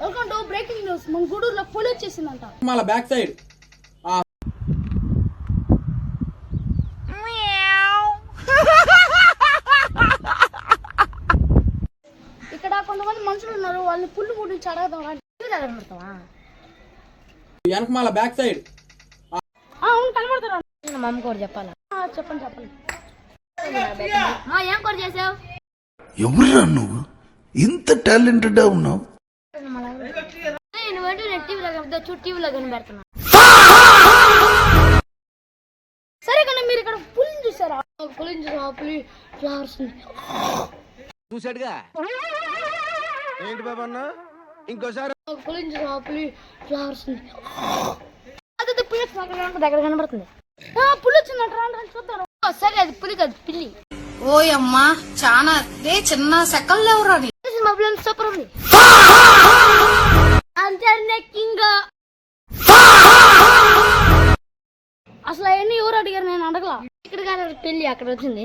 Welcome to breaking news. మన గూడూరులో పులి వచ్చేసిందంట. మళ్ళా బ్యాక్ సైడ్ ఇక్కడ కొంతమంది మనుషులు ఉన్నారు, వాళ్ళని పుల్లు గురించి అడగదాం. వెనక మళ్ళా బ్యాక్ సైడ్ అవును కనబడతారా? మా అమ్మ కూడా చెప్పాలా? చెప్పండి చెప్పండి. ఏం కూడా చేసావు? ఎవరురా నువ్వు ఇంత టాలెంటెడ్ ఉన్నావు? నువ్వంటూ నేను టీవీలో కనిపెడుతున్నా. సరే కానీ మీరు ఇక్కడ పులిని చూసారా? పులిని చూసా, పులి ఫ్లవర్స్ చూసాడుగా. ఏంటి బాబా అన్న ఇంకోసారి పులిని చూసా, పులి ఫ్లవర్స్ అదే పులి దగ్గర కనబడుతుంది. పులి వచ్చిందంట, రాండి చూద్దాం. సరే అది పులి కాదు పిల్లి. ఓయమ్మా చానా చిన్న సెకల్లో ఎవరని సూపర్ ఉంది. అసలు అవన్నీ ఎవరు అడిగారు? నేను అడగలా. ఇక్కడ కాదు పెళ్లి అక్కడ వచ్చింది.